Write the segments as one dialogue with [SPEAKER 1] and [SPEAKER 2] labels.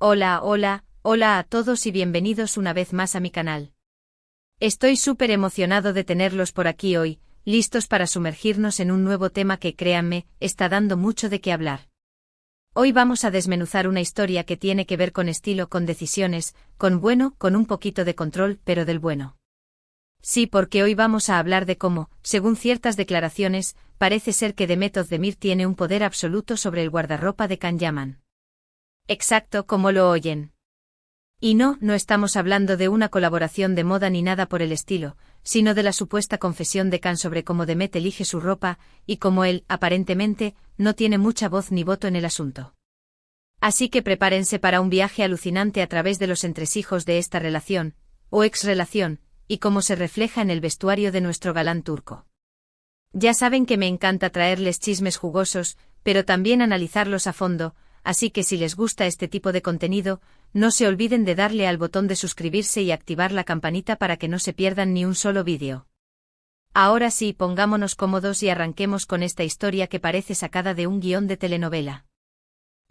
[SPEAKER 1] Hola a todos y bienvenidos una vez más a mi canal. Estoy súper emocionado de tenerlos por aquí hoy, listos para sumergirnos en un nuevo tema que, créanme, está dando mucho de qué hablar. Hoy vamos a desmenuzar una historia que tiene que ver con estilo, con decisiones, con un poquito de control, pero del bueno. Sí, porque hoy vamos a hablar de cómo, según ciertas declaraciones, parece ser que Demet Özdemir tiene un poder absoluto sobre el guardarropa de Can Yaman. Exacto como lo oyen. Y no estamos hablando de una colaboración de moda ni nada por el estilo, sino de la supuesta confesión de Can sobre cómo Demet elige su ropa, y cómo él, aparentemente, no tiene mucha voz ni voto en el asunto. Así que prepárense para un viaje alucinante a través de los entresijos de esta relación, o ex-relación, y cómo se refleja en el vestuario de nuestro galán turco. Ya saben que me encanta traerles chismes jugosos, pero también analizarlos a fondo, así que si les gusta este tipo de contenido, no se olviden de darle al botón de suscribirse y activar la campanita para que no se pierdan ni un solo vídeo. Ahora sí, pongámonos cómodos y arranquemos con esta historia que parece sacada de un guión de telenovela.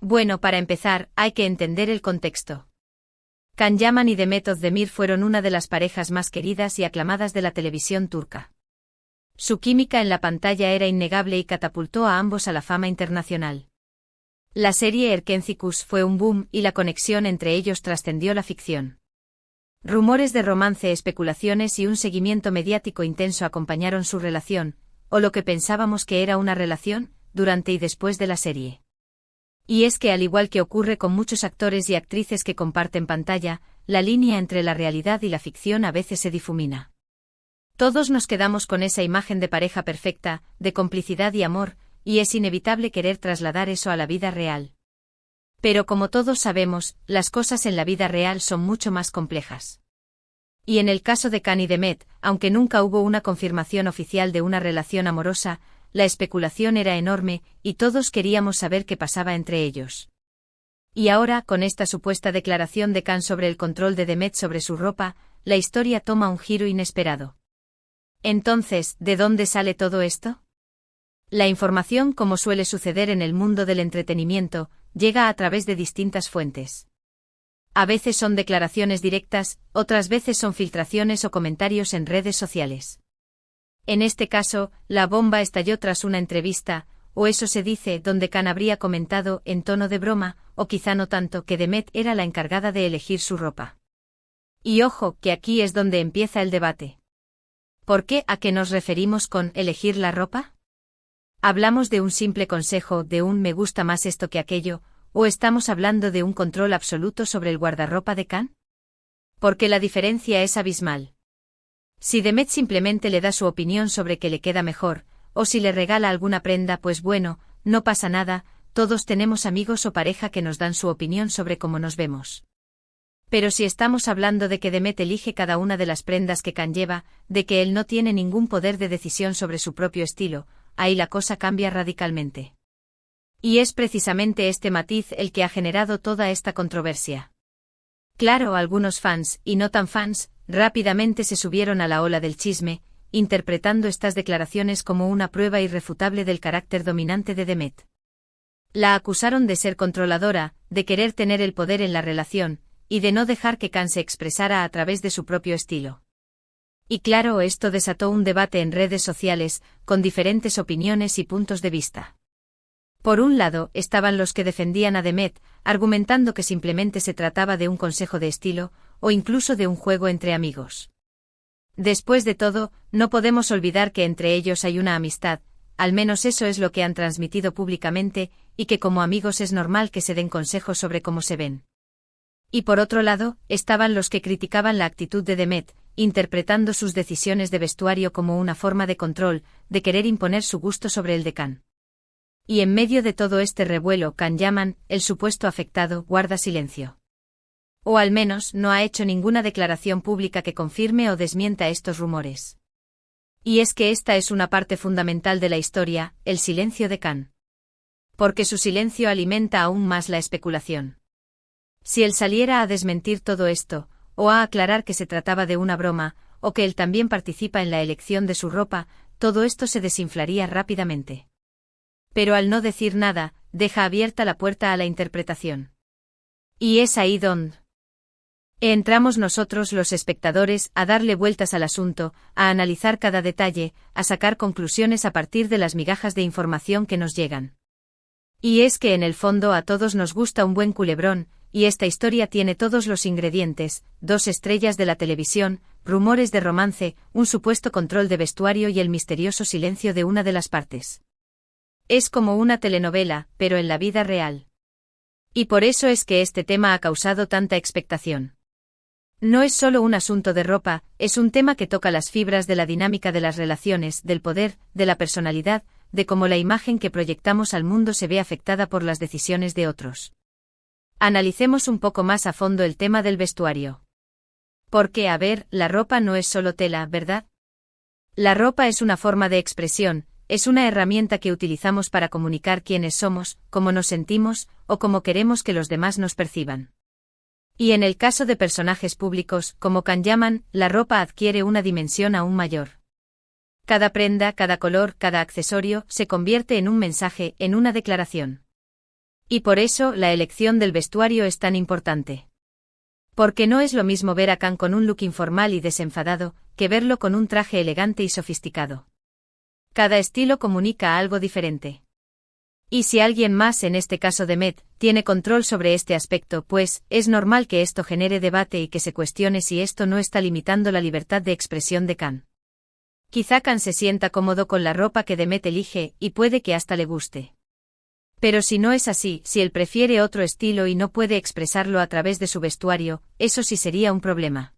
[SPEAKER 1] Bueno, para empezar, hay que entender el contexto. Can Yaman y Demet Özdemir fueron una de las parejas más queridas y aclamadas de la televisión turca. Su química en la pantalla era innegable y catapultó a ambos a la fama internacional. La serie Erkenci fue un boom y la conexión entre ellos trascendió la ficción. Rumores de romance, especulaciones y un seguimiento mediático intenso acompañaron su relación, o lo que pensábamos que era una relación, durante y después de la serie. Y es que al igual que ocurre con muchos actores y actrices que comparten pantalla, la línea entre la realidad y la ficción a veces se difumina. Todos nos quedamos con esa imagen de pareja perfecta, de complicidad y amor, y es inevitable querer trasladar eso a la vida real. Pero como todos sabemos, las cosas en la vida real son mucho más complejas. Y en el caso de Can y Demet, aunque nunca hubo una confirmación oficial de una relación amorosa, la especulación era enorme, y todos queríamos saber qué pasaba entre ellos. Y ahora, con esta supuesta declaración de Can sobre el control de Demet sobre su ropa, la historia toma un giro inesperado. Entonces, ¿de dónde sale todo esto? La información, como suele suceder en el mundo del entretenimiento, llega a través de distintas fuentes. A veces son declaraciones directas, otras veces son filtraciones o comentarios en redes sociales. En este caso, la bomba estalló tras una entrevista, o eso se dice, donde Can habría comentado, en tono de broma, o quizá no tanto, que Demet era la encargada de elegir su ropa. Y ojo, que aquí es donde empieza el debate. ¿Por qué? ¿A qué nos referimos con elegir la ropa? ¿Hablamos de un simple consejo, de un me gusta más esto que aquello, o estamos hablando de un control absoluto sobre el guardarropa de Can? Porque la diferencia es abismal. Si Demet simplemente le da su opinión sobre qué le queda mejor, o si le regala alguna prenda, pues bueno, no pasa nada, todos tenemos amigos o pareja que nos dan su opinión sobre cómo nos vemos. Pero si estamos hablando de que Demet elige cada una de las prendas que Can lleva, de que él no tiene ningún poder de decisión sobre su propio estilo, ahí la cosa cambia radicalmente. Y es precisamente este matiz el que ha generado toda esta controversia. Claro, algunos fans, y no tan fans, rápidamente se subieron a la ola del chisme, interpretando estas declaraciones como una prueba irrefutable del carácter dominante de Demet. La acusaron de ser controladora, de querer tener el poder en la relación, y de no dejar que Can se expresara a través de su propio estilo. Y claro, esto desató un debate en redes sociales, con diferentes opiniones y puntos de vista. Por un lado, estaban los que defendían a Demet, argumentando que simplemente se trataba de un consejo de estilo, o incluso de un juego entre amigos. Después de todo, no podemos olvidar que entre ellos hay una amistad, al menos eso es lo que han transmitido públicamente, y que como amigos es normal que se den consejos sobre cómo se ven. Y por otro lado, estaban los que criticaban la actitud de Demet, interpretando sus decisiones de vestuario como una forma de control, de querer imponer su gusto sobre el de Can. Y en medio de todo este revuelo, Can Yaman, el supuesto afectado, guarda silencio. O al menos no ha hecho ninguna declaración pública que confirme o desmienta estos rumores. Y es que esta es una parte fundamental de la historia, el silencio de Can. Porque su silencio alimenta aún más la especulación. Si él saliera a desmentir todo esto, o a aclarar que se trataba de una broma, o que él también participa en la elección de su ropa, todo esto se desinflaría rápidamente. Pero al no decir nada, deja abierta la puerta a la interpretación. Y es ahí donde entramos nosotros los espectadores a darle vueltas al asunto, a analizar cada detalle, a sacar conclusiones a partir de las migajas de información que nos llegan. Y es que en el fondo a todos nos gusta un buen culebrón, y esta historia tiene todos los ingredientes: 2 estrellas de la televisión, rumores de romance, un supuesto control de vestuario y el misterioso silencio de una de las partes. Es como una telenovela, pero en la vida real. Y por eso es que este tema ha causado tanta expectación. No es solo un asunto de ropa, es un tema que toca las fibras de la dinámica de las relaciones, del poder, de la personalidad, de cómo la imagen que proyectamos al mundo se ve afectada por las decisiones de otros. Analicemos un poco más a fondo el tema del vestuario. Porque, a ver, la ropa no es solo tela, ¿verdad? La ropa es una forma de expresión, es una herramienta que utilizamos para comunicar quiénes somos, cómo nos sentimos, o cómo queremos que los demás nos perciban. Y en el caso de personajes públicos, como Can llaman, la ropa adquiere una dimensión aún mayor. Cada prenda, cada color, cada accesorio, se convierte en un mensaje, en una declaración. Y por eso, la elección del vestuario es tan importante. Porque no es lo mismo ver a Can con un look informal y desenfadado, que verlo con un traje elegante y sofisticado. Cada estilo comunica algo diferente. Y si alguien más, en este caso Demet, tiene control sobre este aspecto, pues, es normal que esto genere debate y que se cuestione si esto no está limitando la libertad de expresión de Can. Quizá Can se sienta cómodo con la ropa que Demet elige, y puede que hasta le guste. Pero si no es así, si él prefiere otro estilo y no puede expresarlo a través de su vestuario, eso sí sería un problema.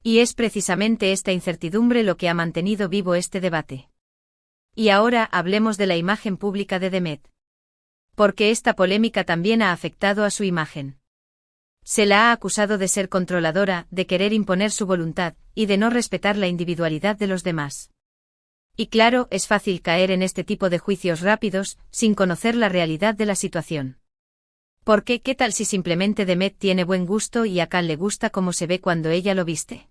[SPEAKER 1] Y es precisamente esta incertidumbre lo que ha mantenido vivo este debate. Y ahora hablemos de la imagen pública de Demet. Porque esta polémica también ha afectado a su imagen. Se la ha acusado de ser controladora, de querer imponer su voluntad, y de no respetar la individualidad de los demás. Y claro, es fácil caer en este tipo de juicios rápidos, sin conocer la realidad de la situación. Porque, ¿qué tal si simplemente Demet tiene buen gusto y a Can le gusta cómo se ve cuando ella lo viste?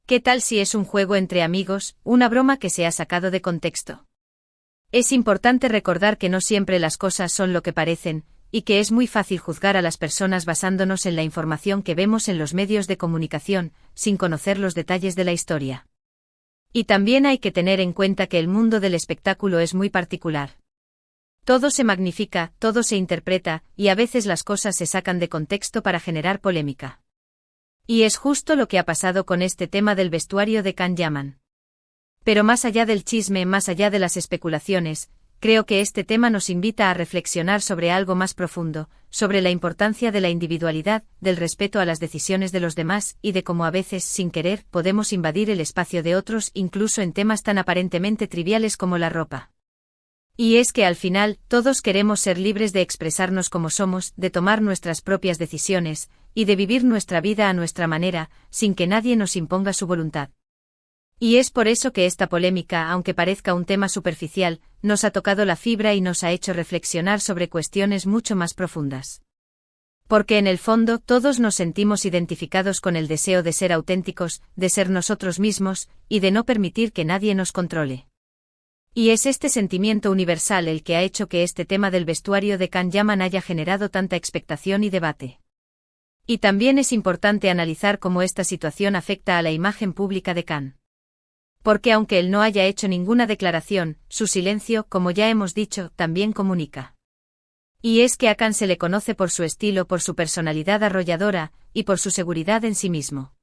[SPEAKER 1] ¿Qué tal si es un juego entre amigos, una broma que se ha sacado de contexto? Es importante recordar que no siempre las cosas son lo que parecen, y que es muy fácil juzgar a las personas basándonos en la información que vemos en los medios de comunicación, sin conocer los detalles de la historia. Y también hay que tener en cuenta que el mundo del espectáculo es muy particular. Todo se magnifica, todo se interpreta, y a veces las cosas se sacan de contexto para generar polémica. Y es justo lo que ha pasado con este tema del vestuario de Can llaman. Pero más allá del chisme, más allá de las especulaciones, creo que este tema nos invita a reflexionar sobre algo más profundo, sobre la importancia de la individualidad, del respeto a las decisiones de los demás y de cómo a veces, sin querer, podemos invadir el espacio de otros incluso en temas tan aparentemente triviales como la ropa. Y es que al final, todos queremos ser libres de expresarnos como somos, de tomar nuestras propias decisiones, y de vivir nuestra vida a nuestra manera, sin que nadie nos imponga su voluntad. Y es por eso que esta polémica, aunque parezca un tema superficial, nos ha tocado la fibra y nos ha hecho reflexionar sobre cuestiones mucho más profundas. Porque en el fondo todos nos sentimos identificados con el deseo de ser auténticos, de ser nosotros mismos, y de no permitir que nadie nos controle. Y es este sentimiento universal el que ha hecho que este tema del vestuario de Can llaman haya generado tanta expectación y debate. Y también es importante analizar cómo esta situación afecta a la imagen pública de Can. Porque aunque él no haya hecho ninguna declaración, su silencio, como ya hemos dicho, también comunica. Y es que a Can se le conoce por su estilo, por su personalidad arrolladora, y por su seguridad en sí mismo.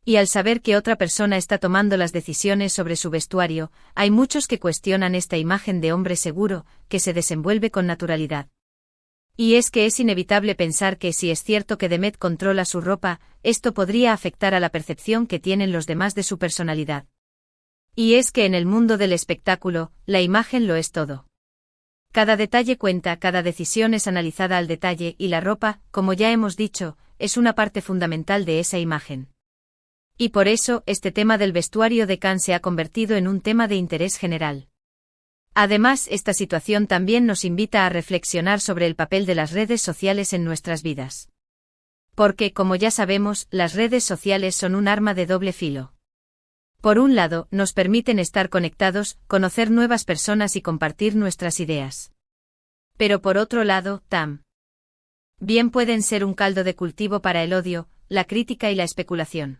[SPEAKER 1] Y al saber que otra persona está tomando las decisiones sobre su vestuario, hay muchos que cuestionan esta imagen de hombre seguro, que se desenvuelve con naturalidad. Y es que es inevitable pensar que si es cierto que Demet controla su ropa, esto podría afectar a la percepción que tienen los demás de su personalidad. Y es que en el mundo del espectáculo, la imagen lo es todo. Cada detalle cuenta, cada decisión es analizada al detalle y la ropa, como ya hemos dicho, es una parte fundamental de esa imagen. Y por eso, este tema del vestuario de Can se ha convertido en un tema de interés general. Además, esta situación también nos invita a reflexionar sobre el papel de las redes sociales en nuestras vidas. Porque, como ya sabemos, las redes sociales son un arma de doble filo. Por un lado, nos permiten estar conectados, conocer nuevas personas y compartir nuestras ideas. Pero por otro lado, bien pueden ser un caldo de cultivo para el odio, la crítica y la especulación.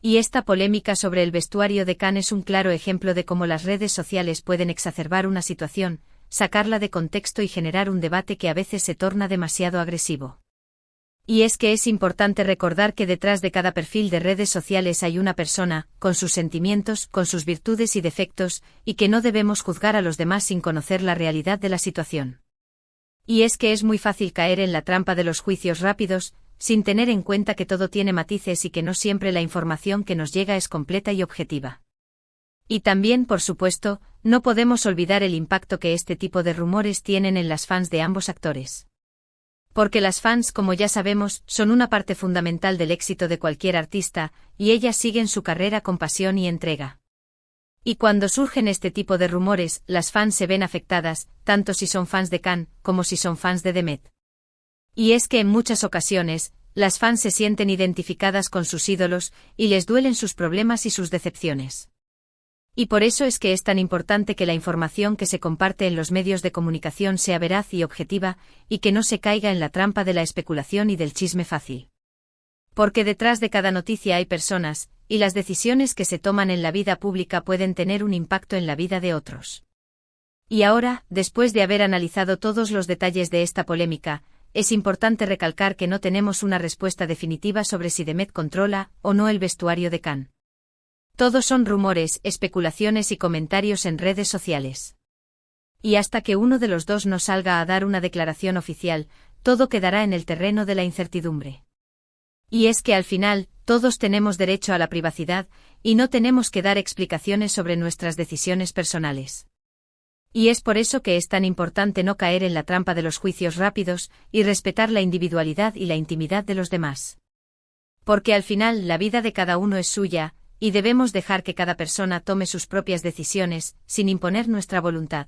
[SPEAKER 1] Y esta polémica sobre el vestuario de Khan es un claro ejemplo de cómo las redes sociales pueden exacerbar una situación, sacarla de contexto y generar un debate que a veces se torna demasiado agresivo. Y es que es importante recordar que detrás de cada perfil de redes sociales hay una persona, con sus sentimientos, con sus virtudes y defectos, y que no debemos juzgar a los demás sin conocer la realidad de la situación. Y es que es muy fácil caer en la trampa de los juicios rápidos, sin tener en cuenta que todo tiene matices y que no siempre la información que nos llega es completa y objetiva. Y también, por supuesto, no podemos olvidar el impacto que este tipo de rumores tienen en las fans de ambos actores. Porque las fans, como ya sabemos, son una parte fundamental del éxito de cualquier artista, y ellas siguen su carrera con pasión y entrega. Y cuando surgen este tipo de rumores, las fans se ven afectadas, tanto si son fans de Khan, como si son fans de Demet. Y es que en muchas ocasiones, las fans se sienten identificadas con sus ídolos, y les duelen sus problemas y sus decepciones. Y por eso es que es tan importante que la información que se comparte en los medios de comunicación sea veraz y objetiva, y que no se caiga en la trampa de la especulación y del chisme fácil. Porque detrás de cada noticia hay personas, y las decisiones que se toman en la vida pública pueden tener un impacto en la vida de otros. Y ahora, después de haber analizado todos los detalles de esta polémica, es importante recalcar que no tenemos una respuesta definitiva sobre si Demet controla o no el vestuario de Khan. Todos son rumores, especulaciones y comentarios en redes sociales. Y hasta que uno de los dos no salga a dar una declaración oficial, todo quedará en el terreno de la incertidumbre. Y es que al final, todos tenemos derecho a la privacidad, y no tenemos que dar explicaciones sobre nuestras decisiones personales. Y es por eso que es tan importante no caer en la trampa de los juicios rápidos, y respetar la individualidad y la intimidad de los demás. Porque al final la vida de cada uno es suya, y debemos dejar que cada persona tome sus propias decisiones, sin imponer nuestra voluntad.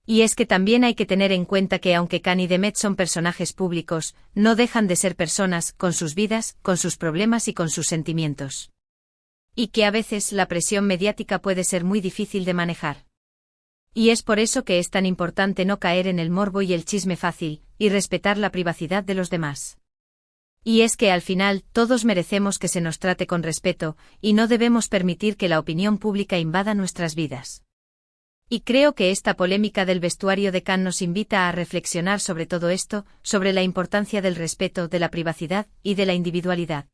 [SPEAKER 1] Y es que también hay que tener en cuenta que aunque Khan y Demet son personajes públicos, no dejan de ser personas, con sus vidas, con sus problemas y con sus sentimientos. Y que a veces la presión mediática puede ser muy difícil de manejar. Y es por eso que es tan importante no caer en el morbo y el chisme fácil, y respetar la privacidad de los demás. Y es que al final, todos merecemos que se nos trate con respeto, y no debemos permitir que la opinión pública invada nuestras vidas. Y creo que esta polémica del vestuario de Khan nos invita a reflexionar sobre todo esto, sobre la importancia del respeto, de la privacidad y de la individualidad.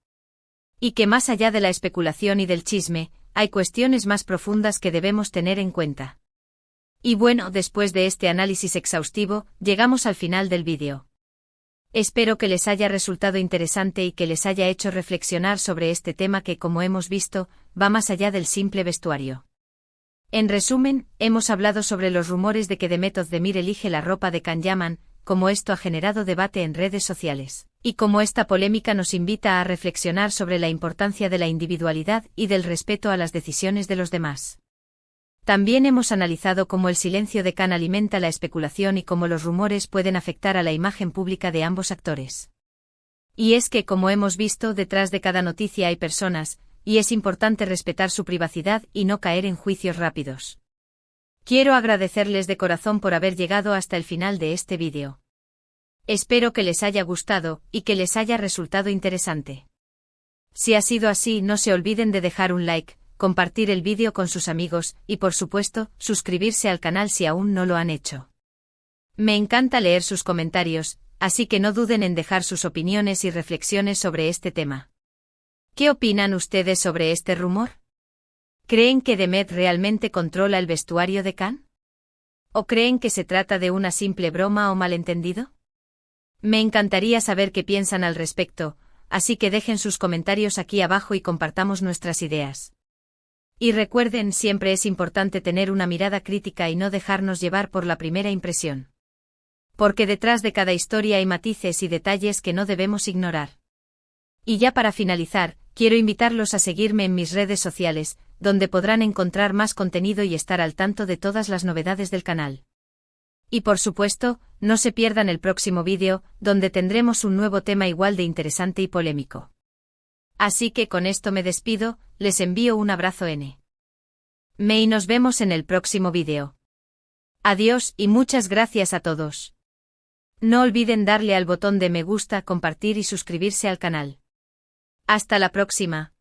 [SPEAKER 1] Y que más allá de la especulación y del chisme, hay cuestiones más profundas que debemos tener en cuenta. Y bueno, después de este análisis exhaustivo, llegamos al final del vídeo. Espero que les haya resultado interesante y que les haya hecho reflexionar sobre este tema que, como hemos visto, va más allá del simple vestuario. En resumen, hemos hablado sobre los rumores de que Demet Özdemir elige la ropa de Can Yaman, cómo esto ha generado debate en redes sociales, y cómo esta polémica nos invita a reflexionar sobre la importancia de la individualidad y del respeto a las decisiones de los demás. También hemos analizado cómo el silencio de Can alimenta la especulación y cómo los rumores pueden afectar a la imagen pública de ambos actores. Y es que, como hemos visto, detrás de cada noticia hay personas, y es importante respetar su privacidad y no caer en juicios rápidos. Quiero agradecerles de corazón por haber llegado hasta el final de este vídeo. Espero que les haya gustado, y que les haya resultado interesante. Si ha sido así, no se olviden de dejar un like, compartir el vídeo con sus amigos, y por supuesto, suscribirse al canal si aún no lo han hecho. Me encanta leer sus comentarios, así que no duden en dejar sus opiniones y reflexiones sobre este tema. ¿Qué opinan ustedes sobre este rumor? ¿Creen que Demet realmente controla el vestuario de Khan? ¿O creen que se trata de una simple broma o malentendido? Me encantaría saber qué piensan al respecto, así que dejen sus comentarios aquí abajo y compartamos nuestras ideas. Y recuerden, siempre es importante tener una mirada crítica y no dejarnos llevar por la primera impresión. Porque detrás de cada historia hay matices y detalles que no debemos ignorar. Y ya para finalizar, quiero invitarlos a seguirme en mis redes sociales, donde podrán encontrar más contenido y estar al tanto de todas las novedades del canal. Y por supuesto, no se pierdan el próximo vídeo, donde tendremos un nuevo tema igual de interesante y polémico. Así que con esto me despido, les envío un abrazo enorme. Y nos vemos en el próximo vídeo. Adiós y muchas gracias a todos. No olviden darle al botón de me gusta, compartir y suscribirse al canal. Hasta la próxima.